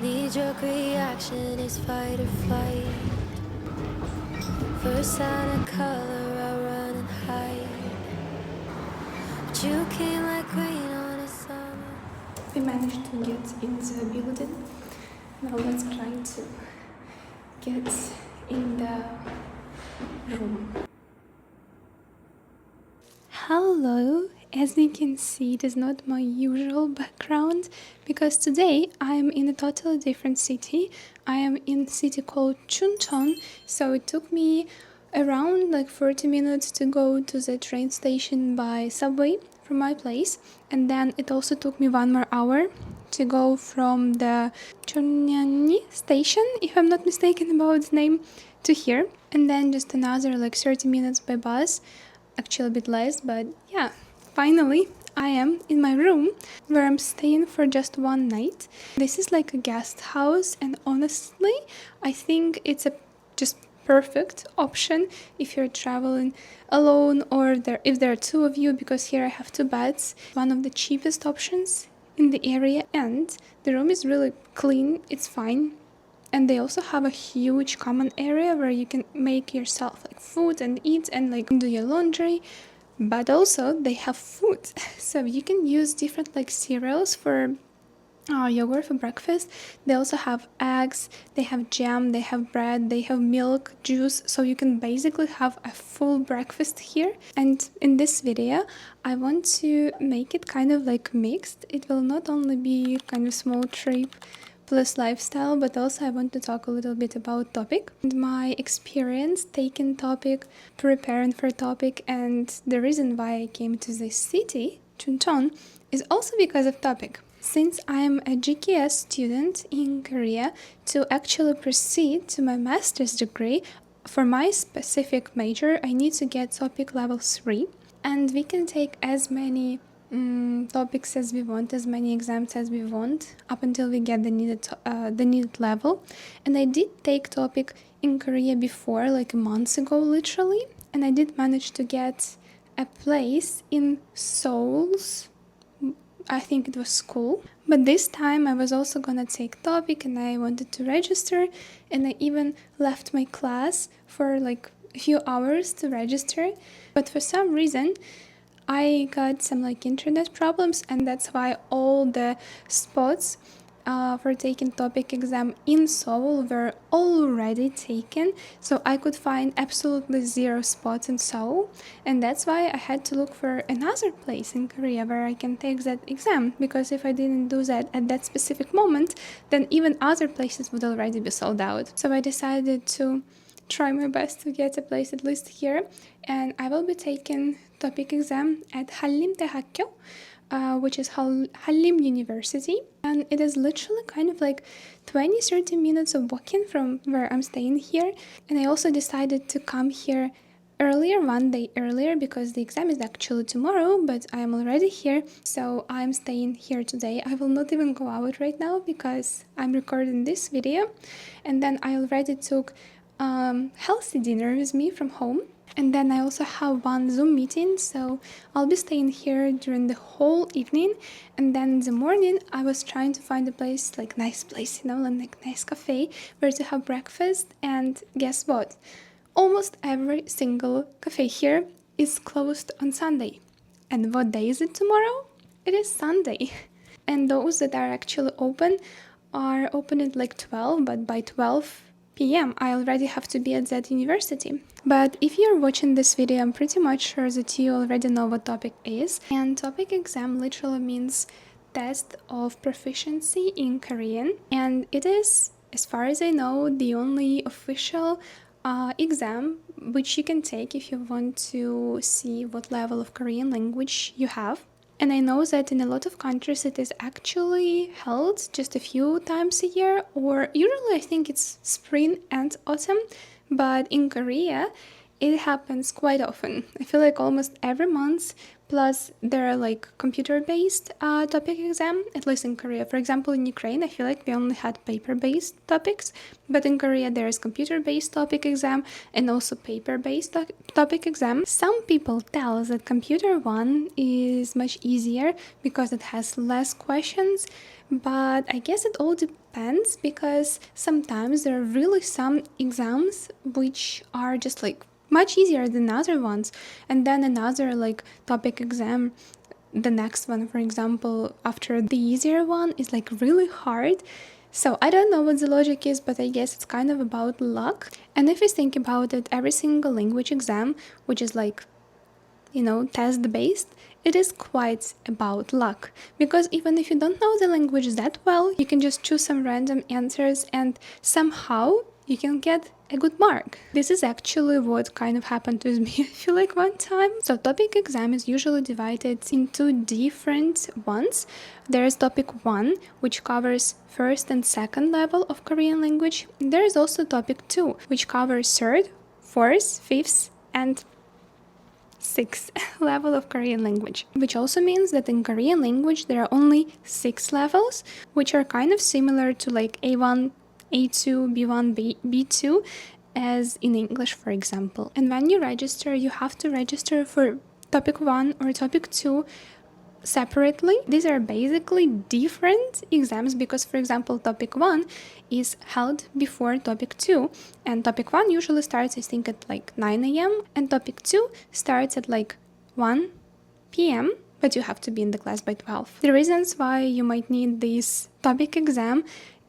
Knee-jerk reaction is fight or flight. First sign of color, I run and hide. But you came like rain on a summer. We managed to get in the building. Now let's try to get in the room. Hello! As you can see, it is not my usual background because today I am in a totally different city. I am in a city called Chuncheon, so it took me around like 40 minutes to go to the train station by subway from my place, and then it also took me 1 more hour to go from the Chuncheon station, if I'm not mistaken about the name, to here, and then just another like 30 minutes by bus. Actually a bit less, but yeah, finally I am in my room where I'm staying for just one night. This is like a guest house, and honestly I think it's a just perfect option if you're traveling alone or if there are two of you, because here I have two beds. One of the cheapest options in the area, and the room is really clean, it's fine. And they also have a huge common area where you can make yourself like food and eat and like do your laundry. But also they have food. So you can use different like cereals for yogurt for breakfast. They also have eggs, they have jam, they have bread, they have milk, juice. So you can basically have a full breakfast here. And in this video, I want to make it kind of like mixed. It will not only be kind of small trip plus lifestyle, but also I want to talk a little bit about TOPIK and my experience taking TOPIK, preparing for TOPIK, and the reason why I came to this city, Chuncheon, is also because of TOPIK. Since I'm a GKS student in Korea, to actually proceed to my master's degree, for my specific major, I need to get TOPIK level 3, and we can take as many topics as we want, as many exams as we want, up until we get the needed level. And I did take TOPIK in Korea before, like months ago literally, and I did manage to get a place in Seoul's, I think it was school. But this time I was also gonna take TOPIK and I wanted to register, and I even left my class for like a few hours to register. But for some reason I got some like internet problems, and that's why all the spots for taking TOPIK exam in Seoul were already taken. So I could find absolutely 0 spots in Seoul, and that's why I had to look for another place in Korea where I can take that exam, because if I didn't do that at that specific moment, then even other places would already be sold out. So I decided to try my best to get a place at least here, and I will be taking TOPIK exam at Hallim Tehakyo, which is Hallim University, and it is literally kind of like 20-30 minutes of walking from where I'm staying here. And I also decided to come here earlier, 1 day earlier, because the exam is actually tomorrow, but I'm already here, so I'm staying here today. I will not even go out right now because I'm recording this video, and then I already took healthy dinner with me from home. And then I also have one Zoom meeting, so I'll be staying here during the whole evening. And then in the morning, I was trying to find a place, like nice place, you know, like nice cafe where to have breakfast. And guess what? Almost every single cafe here is closed on Sunday. And what day is it tomorrow? It is Sunday. And those that are actually open are open at like 12, but by 12 p.m. I already have to be at that university. But if you're watching this video, I'm pretty much sure that you already know what TOPIK is. And TOPIK exam literally means test of proficiency in Korean. And it is, as far as I know, the only official exam which you can take if you want to see what level of Korean language you have. And I know that in a lot of countries it is actually held just a few times a year, or usually I think it's spring and autumn, but in Korea it happens quite often. I feel like almost every month Plus, there are like computer-based topic exam, at least in Korea. For example, in Ukraine, I feel like we only had paper-based topics, but in Korea there is computer-based topic exam and also paper-based topic exam. Some people tell us that computer one is much easier because it has less questions, but I guess it all depends because sometimes there are really some exams which are just like much easier than other ones, and then another like topic exam, the next one, for example, after the easier one is like really hard. So I don't know what the logic is, but I guess it's kind of about luck. And if you think about it, every single language exam, which is like, test based, it is quite about luck. Because even if you don't know the language that well, you can just choose some random answers and somehow you can get a good mark. This is actually what kind of happened with me, I feel like, one time. So topic exam is usually divided into different ones. There is topic 1, which covers first and second level of Korean language. There is also topic 2, which covers third, fourth, fifth, and sixth level of Korean language, which also means that in Korean language there are only 6 levels, which are kind of similar to like A1, A2, B1, B2 as in English, for example. And when you register, you have to register for topic 1 or topic 2 separately. These are basically different exams because, for example, topic 1 is held before topic 2, and topic 1 usually starts, I think, at like 9 a.m. and topic 2 starts at like 1 p.m., but you have to be in the class by 12. The reasons why you might need this topic exam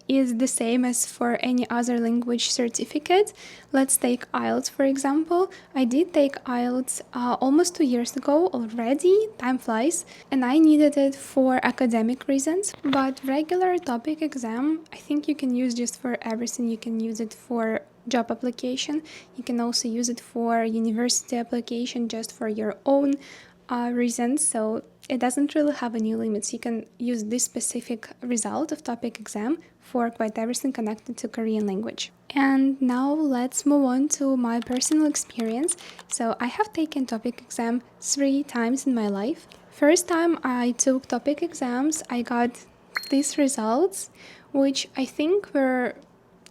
is the same as for any other language certificate. Let's take IELTS, for example. I did take IELTS almost 2 years ago already, time flies, and I needed it for academic reasons. But regular topic exam, I think you can use just for everything. You can use it for job application. You can also use it for university application just for your own reasons. So it doesn't really have any limits. You can use this specific result of topic exam for quite everything connected to Korean language. And now let's move on to my personal experience. So I have taken topic exam 3 times in my life. First time I took topic exams, I got these results, which I think were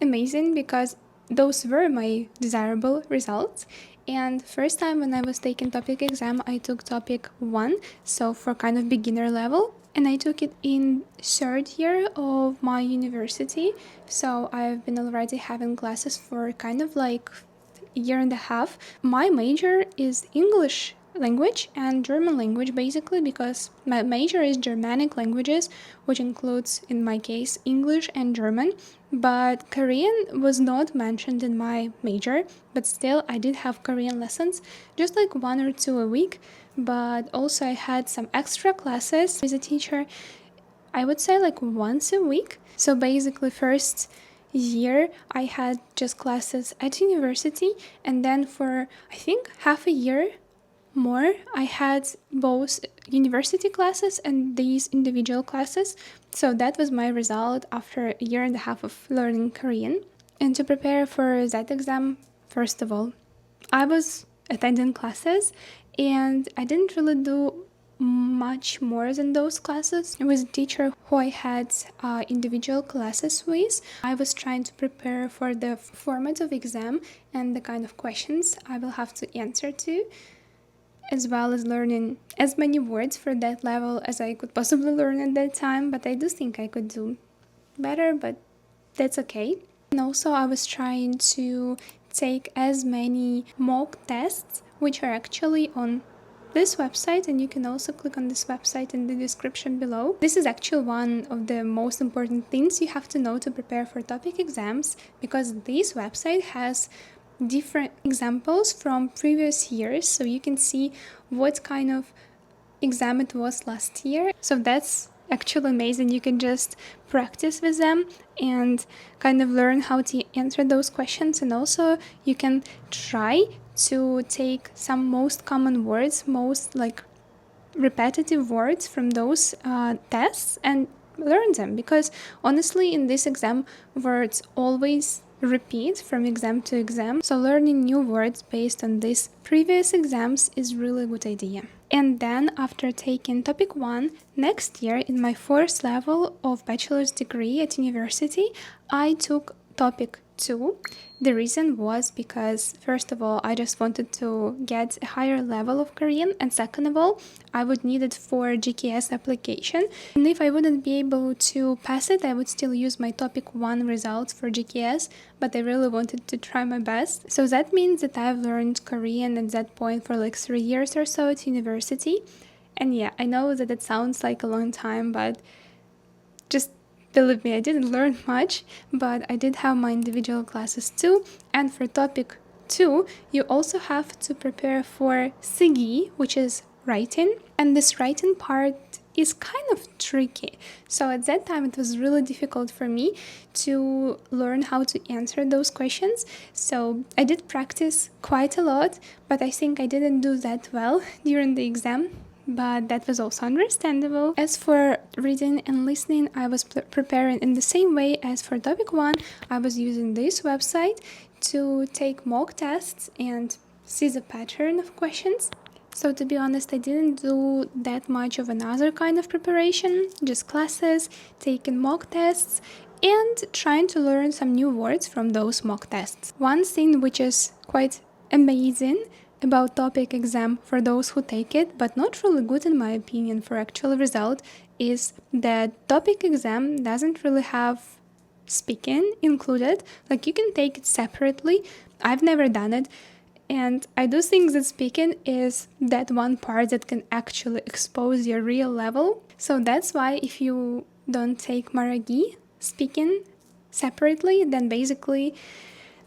amazing because those were my desirable results. And first time when I was taking topic exam, I took topic 1, so for kind of beginner level, and I took it in third year of my university. So I've been already having classes for kind of like a year and a half. My major is English language and German language, basically, because my major is Germanic languages, which includes, in my case, English and German. But Korean was not mentioned in my major, but still I did have Korean lessons, just like 1 or 2 a week. But also I had some extra classes with a teacher, I would say like once a week. So basically first year I had just classes at university, and then for I think half a year more, I had both university classes and these individual classes. So that was my result after a year and a half of learning Korean. And to prepare for that exam, first of all, I was attending classes and I didn't really do much more than those classes. It was a teacher who I had individual classes with. I was trying to prepare for the format of exam and the kind of questions I will have to answer to, as well as learning as many words for that level as I could possibly learn at that time. But I do think I could do better, but that's okay. And also I was trying to take as many mock tests, which are actually on this website, and you can also click on this website in the description below. This is actually one of the most important things you have to know to prepare for topic exams, because this website has different examples from previous years, so you can see what kind of exam it was last year. So that's actually amazing. You can just practice with them and kind of learn how to answer those questions, and also you can try to take some most common words, most like repetitive words from those tests and learn them, because honestly in this exam words always repeat from exam to exam. So learning new words based on these previous exams is really a good idea. And then after taking topic 1, next year in my first level of bachelor's degree at university, I took topic 2. The reason was because, first of all, I just wanted to get a higher level of Korean, and second of all, I would need it for GKS application. And if I wouldn't be able to pass it, I would still use my topic 1 results for GKS, but I really wanted to try my best. So that means that I've learned Korean at that point for like 3 years or so at university. And yeah, I know that it sounds like a long time, but just believe me, I didn't learn much, but I did have my individual classes too. And for topic 2, you also have to prepare for SIGI, which is writing. And this writing part is kind of tricky. So at that time, it was really difficult for me to learn how to answer those questions. So I did practice quite a lot, but I think I didn't do that well during the exam, but that was also understandable. As for reading and listening, I was preparing in the same way as for topic 1. I was using this website to take mock tests and see the pattern of questions. So to be honest, I didn't do that much of another kind of preparation, just classes, taking mock tests, and trying to learn some new words from those mock tests. One thing which is quite amazing about topic exam for those who take it, but not really good in my opinion for actual result, is that topic exam doesn't really have speaking included. Like you can take it separately. I've never done it. And I do think that speaking is that one part that can actually expose your real level. So that's why if you don't take Maragi speaking separately, then basically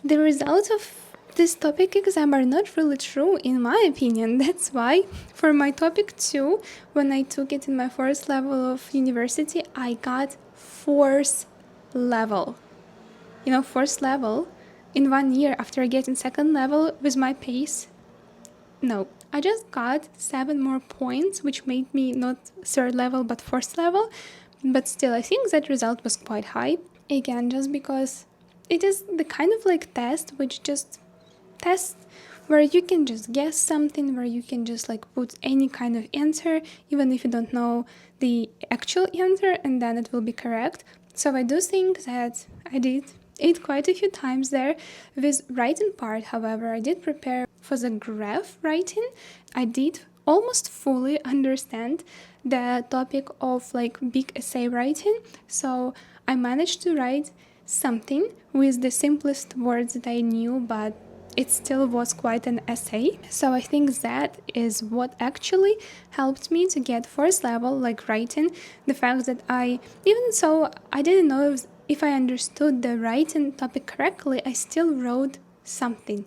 the results of this topic exam are not really true in my opinion. That's why for my topic 2, when I took it in my first level of university, I got fourth level. First level in 1 year after getting second level with my pace. No, I just got 7 more points, which made me not third level but fourth level. But still, I think that result was quite high. Again, just because it is the kind of like test which just test where you can just guess something, where you can just like put any kind of answer, even if you don't know the actual answer, and then it will be correct. So I do think that I did it quite a few times there. With writing part, however, I did prepare for the graph writing. I did almost fully understand the topic of like big essay writing, so I managed to write something with the simplest words that I knew, but it still was quite an essay. So I think that is what actually helped me to get first level, like writing. The fact that even so I didn't know if I understood the writing topic correctly, I still wrote something,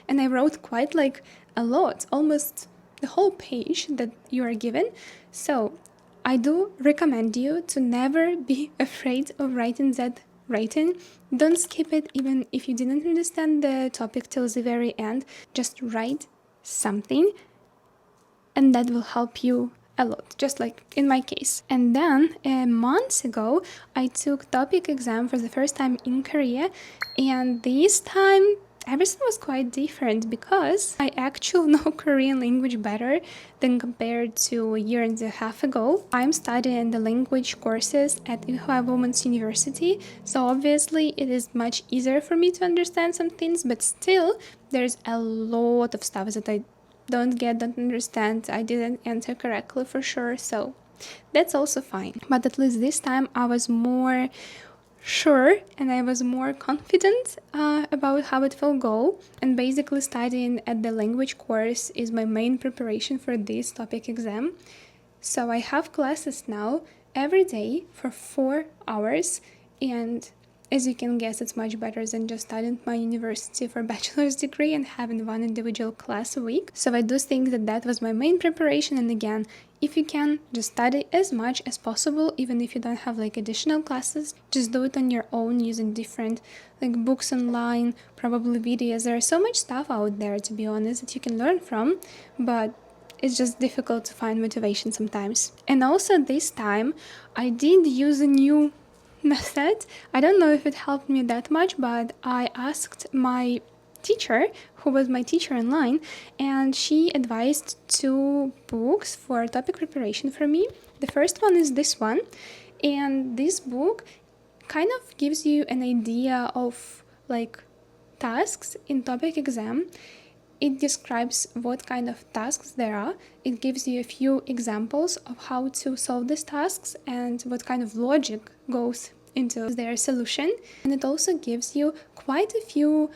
and I wrote quite like a lot, almost the whole page that you are given. So I do recommend you to never be afraid of writing that writing. Don't skip it even if you didn't understand the topic till the very end. Just write something, and that will help you a lot, just like in my case. And then months ago, I took topic exam for the first time in Korea, and this time everything was quite different because I actually know Korean language better than compared to a year and a half ago. I'm studying the language courses at Inhwa Women's University, so obviously it is much easier for me to understand some things, but still there's a lot of stuff that I don't understand, I didn't answer correctly for sure, so that's also fine. But at least this time I was more sure and I was more confident about how it will go, and basically studying at the language course is my main preparation for this topic exam. So I have classes now every day for 4 hours, and as you can guess, it's much better than just studying at my university for bachelor's degree and having one individual class a week. So I do think that that was my main preparation, and again, if you can, just study as much as possible, even if you don't have like additional classes. Just do it on your own using different like books online, probably videos. There is so much stuff out there, to be honest, that you can learn from, but it's just difficult to find motivation sometimes. And also this time, I did use a new method. I don't know if it helped me that much, but I asked my teacher, who was my teacher online, and she advised 2 books for topic preparation for me. The first one is this one, and this book kind of gives you an idea of like tasks in topic exam. It describes what kind of tasks there are. It gives you a few examples of how to solve these tasks and what kind of logic goes into their solution. And it also gives you quite a few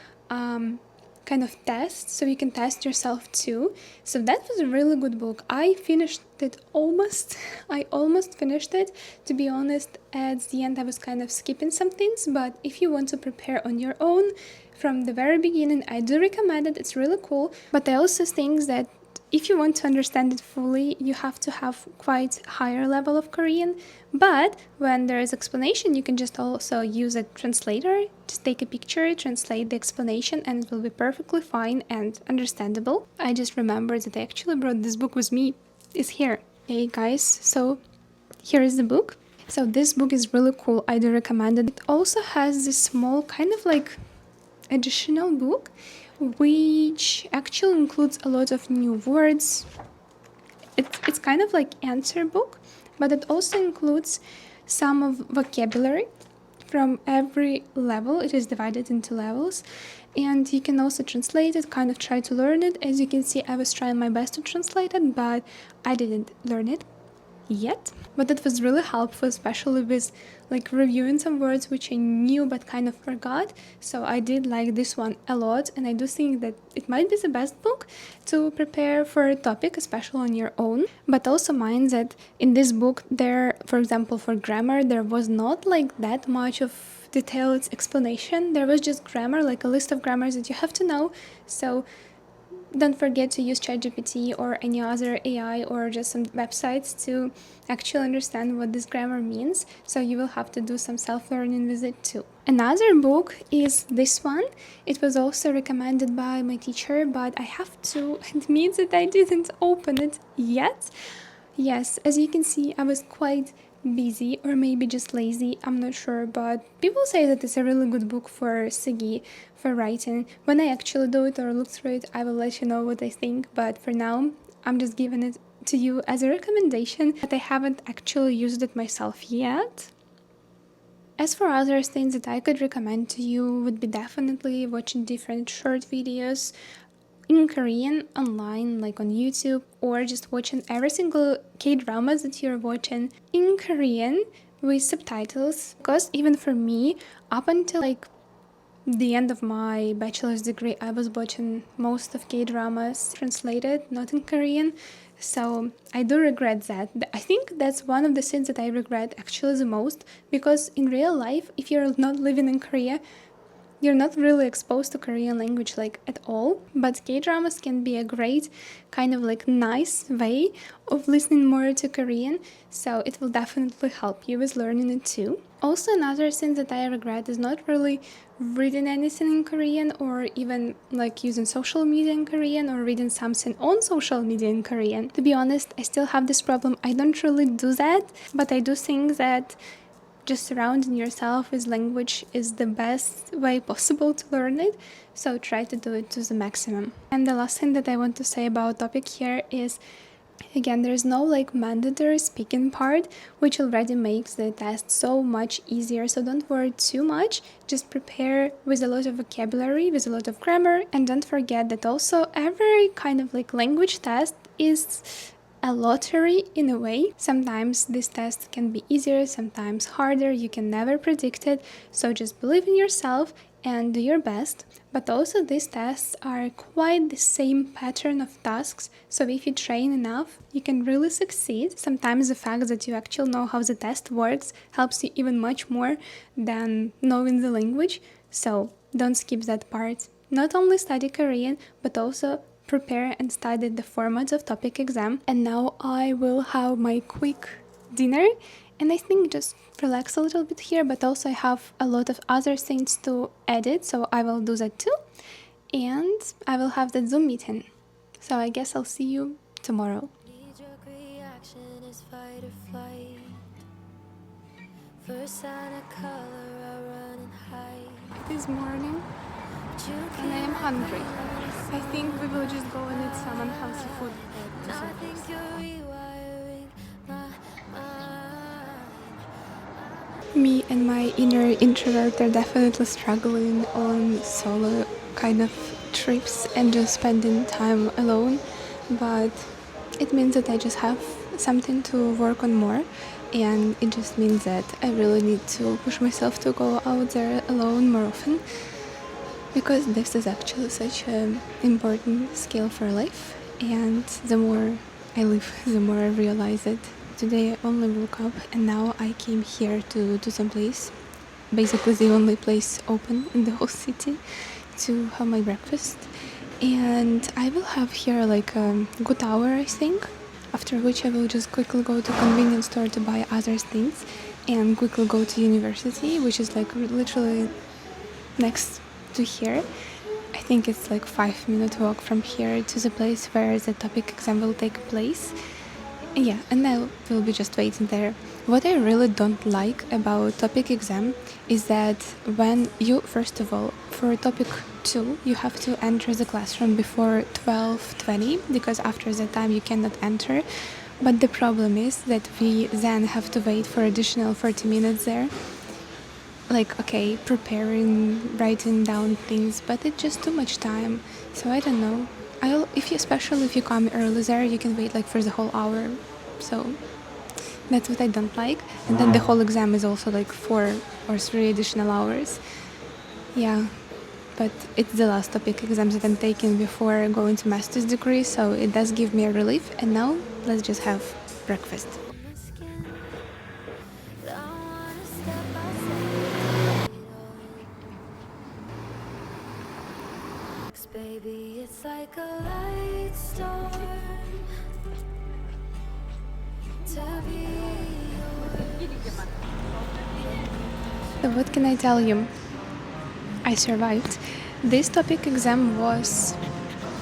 kind of tests so you can test yourself too. So that was a really good book. I finished it almost. I almost finished it. To be honest, at the end I was kind of skipping some things, but if you want to prepare on your own from the very beginning, I do recommend it. It's really cool. But I also think that if you want to understand it fully, you have to have quite higher level of Korean. But when there is explanation, you can just also use a translator. Just take a picture, translate the explanation, and it will be perfectly fine and understandable. I just remembered that I actually brought this book with me. It's here. Hey guys, so here is the book. So this book is really cool. I do recommend it. It also has this small kind of like additional book which actually includes a lot of new words. It's kind of like answer book, but it also includes some of vocabulary from every level. It is divided into levels, and you can also translate it, kind of try to learn it. As you can see, I was trying my best to translate it, but I didn't learn it yet. But it was really helpful, especially with like reviewing some words which I knew but kind of forgot. So I did like this one a lot, and I do think that it might be the best book to prepare for a topic, especially on your own. But also mind that in this book there, for example, for grammar, there was not like that much of detailed explanation. There was just grammar, like a list of grammars that you have to know. So don't forget to use ChatGPT or any other AI or just some websites to actually understand what this grammar means. So you will have to do some self-learning with it too. Another book is this one. It was also recommended by my teacher, but I have to admit that I didn't open it yet. Yes, as you can see, I was quite busy or maybe just lazy, I'm not sure, but people say that it's a really good book for Sigi, for writing. When I actually do it or look through it, I will let you know what I think, but for now, I'm just giving it to you as a recommendation, but I haven't actually used it myself yet. As for other things that I could recommend to you would be definitely watching different short videos in Korean online, like on YouTube, or just watching every single K-dramas that you're watching in Korean with subtitles. Because even for me, up until like the end of my bachelor's degree, I was watching most of K-dramas translated, not in Korean. So I do regret that. I think that's one of the things that I regret actually the most, because in real life, if you're not living in Korea, you're not really exposed to Korean language like at all, but K-dramas can be a great kind of like nice way of listening more to Korean, so it will definitely help you with learning it too. Also, another thing that I regret is not really reading anything in Korean, or even like using social media in Korean, or reading something on social media in Korean. To be honest, I still have this problem. I don't really do that, but I do think that just surrounding yourself with language is the best way possible to learn it, so try to do it to the maximum. And the last thing that I want to say about topic here is, again, there's no like mandatory speaking part, which already makes the test so much easier, so don't worry too much. Just prepare with a lot of vocabulary, with a lot of grammar, and don't forget that also every kind of like language test is a lottery in a way. Sometimes this test can be easier, sometimes harder, you can never predict it, so just believe in yourself and do your best. But also these tests are quite the same pattern of tasks, so if you train enough, you can really succeed. Sometimes the fact that you actually know how the test works helps you even much more than knowing the language, so don't skip that part. Not only study Korean, but also prepare and study the formats of topic exam. And now I will have my quick dinner, and I think just relax a little bit here, but also I have a lot of other things to edit, so I will do that too. And I will have the Zoom meeting. So I guess I'll see you tomorrow. Knee-jerk reaction is fight or flight. First sign of color, I run and hide. It is morning and I am hungry. I think we will just go and eat some unhealthy food to some I think place. you're rewiring my mind. Me and my inner introvert are definitely struggling on solo kind of trips and just spending time alone, but it means that I just have something to work on more, and it just means that I really need to push myself to go out there alone more often, because this is actually such an important skill for life, and the more I live, the more I realize it. Today I only woke up and now I came here to some place, basically the only place open in the whole city, to have my breakfast. And I will have here like a good hour, I think, after which I will just quickly go to convenience store to buy other things and quickly go to university, which is like literally next to here. I think it's like 5 minute walk from here to the place where the topic exam will take place. Yeah, and I will be just waiting there. What I really don't like about topic exam is that when you, first of all, for topic 2, you have to enter the classroom before 12:20 because after that time you cannot enter. But the problem is that we then have to wait for additional 40 minutes there. Like, okay, preparing, writing down things, but it's just too much time. So I don't know. Especially if you come early there, you can wait like for the whole hour. So that's what I don't like. And then the whole exam is also like 4 or 3 additional hours. Yeah, but it's the last topic exam that I'm taking before going to master's degree, so it does give me a relief. And now let's just have breakfast. My skin, don't wanna step outside. Baby, it's like a light storm to be So what can I tell you? I survived. This topic exam was,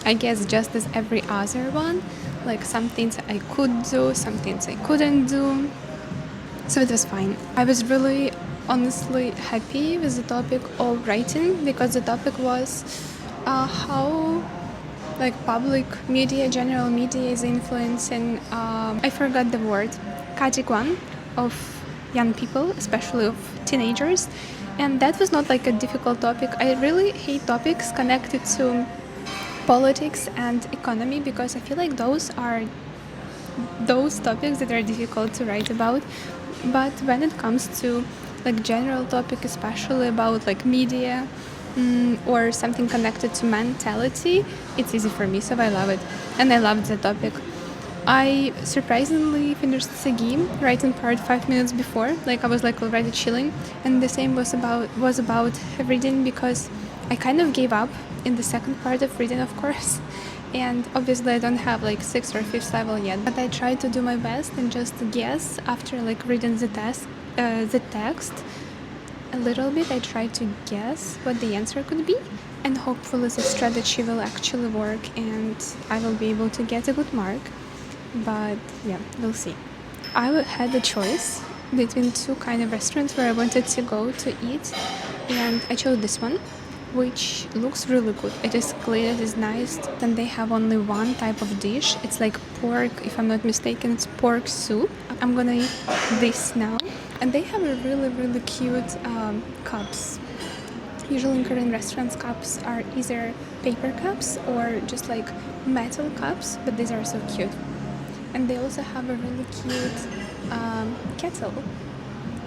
I guess, just as every other one. Like some things I could do, some things I couldn't do. So it was fine. I was really honestly happy with the topic of writing because the topic was how like public media, general media is influencing, I forgot the word, 가치관 of young people, especially of teenagers. And that was not like a difficult topic. I really hate topics connected to politics and economy because I feel like those are those topics that are difficult to write about. But when it comes to like general topic, especially about like media, or something connected to mentality, it's easy for me, so I love it. And I loved the topic. I surprisingly finished the game writing part 5 minutes before. Like I was like already chilling, and the same was about reading because I kind of gave up in the second part of reading, of course. And obviously I don't have like 6th or 5th level yet, but I tried to do my best and just guess after like reading the text a little bit. I tried to guess what the answer could be, and hopefully the strategy will actually work and I will be able to get a good mark. But yeah, we'll see. I had a choice between 2 kind of restaurants where I wanted to go to eat, and I chose this one, which looks really good. It is clean, it is nice, and they have only one type of dish. It's like pork, if I'm not mistaken, it's pork soup. I'm gonna eat this now. And they have a really cute cups. Usually in Korean restaurants, cups are either paper cups or just like metal cups, but these are so cute. And they also have a really cute kettle.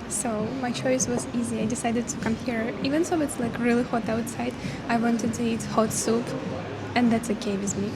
So my choice was easy. I decided to come here. Even though it's like really hot outside, I wanted to eat hot soup, and that's okay with me.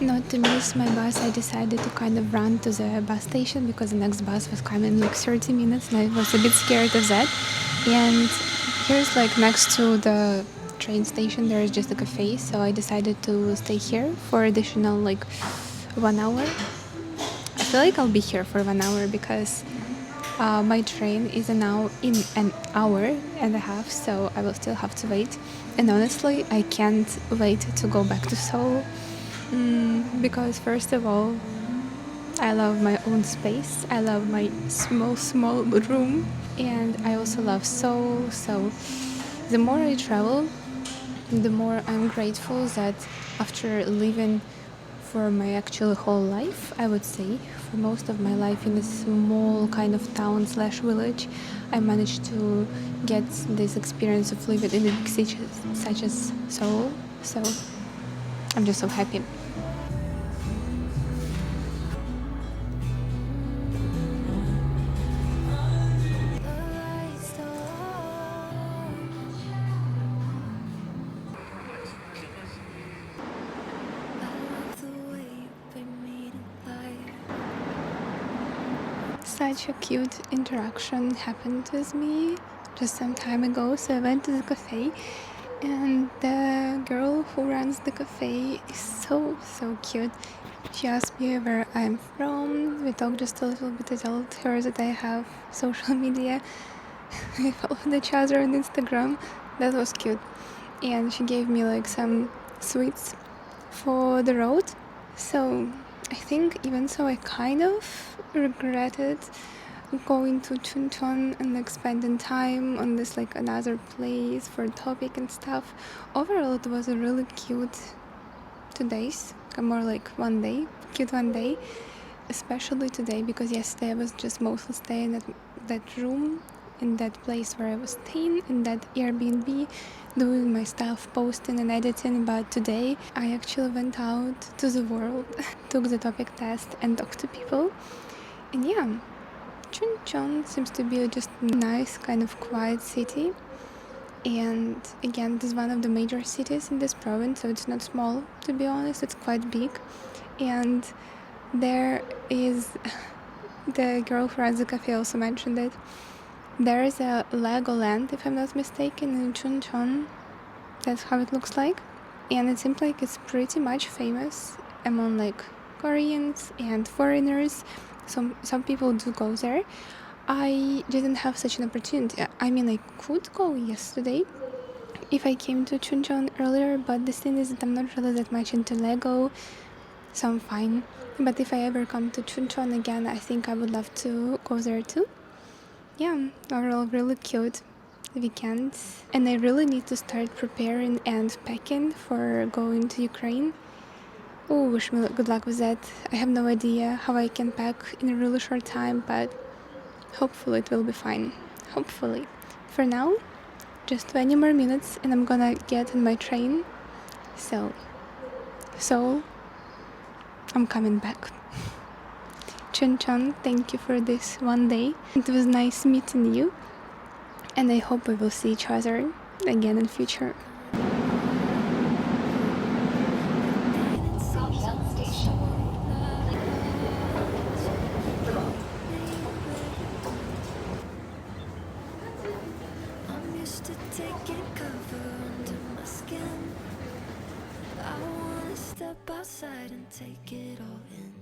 Not to miss my bus, I decided to kind of run to the bus station because the next bus was coming in like 30 minutes and I was a bit scared of that. And here's like next to the train station there is just a cafe, so I decided to stay here for additional like 1 hour. I feel like I'll be here for 1 hour because my train is now in an hour and a half, so I will still have to wait. And honestly, I can't wait to go back to Seoul because first of all, I love my own space. I love my small room, and I also love Seoul. So the more I travel, the more I'm grateful that after living for my actual whole life, I would say, for most of my life in a small kind of town slash village, I managed to get this experience of living in a big city such as Seoul. So I'm just so happy. Such a cute interaction happened with me just some time ago. So I went to the cafe, and the girl who runs the cafe is so cute. She asked me where I'm from. We talked just a little bit. I told her that I have social media. We followed each other on Instagram. That was cute. And she gave me like some sweets for the road. So I think even so I kind of regretted going to Chuncheon and like spending time on this like another place for TOPIK and stuff. Overall it was a really cute 2 days, more like cute 1 day, especially today because yesterday I was just mostly staying at that room in that place where I was staying in that Airbnb, doing my stuff, posting and editing. But today I actually went out to the world, took the TOPIK test and talked to people. And yeah, Chuncheon seems to be just a nice kind of quiet city. And again, it is one of the major cities in this province, so it's not small, to be honest, it's quite big. And there is, the girl who runs the cafe also mentioned it, there is a Lego land, if I'm not mistaken, in Chuncheon. That's how it looks like. And it seems like it's pretty much famous among like Koreans and foreigners. Some people do go there. I didn't have such an opportunity. I mean, I could go yesterday if I came to Chuncheon earlier, but the thing is that I'm not really that much into Lego, so I'm fine. But if I ever come to Chuncheon again, I think I would love to go there too. Yeah, overall really cute weekend. And I really need to start preparing and packing for going to Ukraine. Oh, wish me good luck with that. I have no idea how I can pack in a really short time, but hopefully it will be fine. Hopefully. For now, just 20 more minutes and I'm gonna get on my train. So, Seoul, I'm coming back. Chuncheon, thank you for this 1 day. It was nice meeting you, and I hope we will see each other again in future. I'm used to taking cover under my skin. I wanna step outside and take it all in.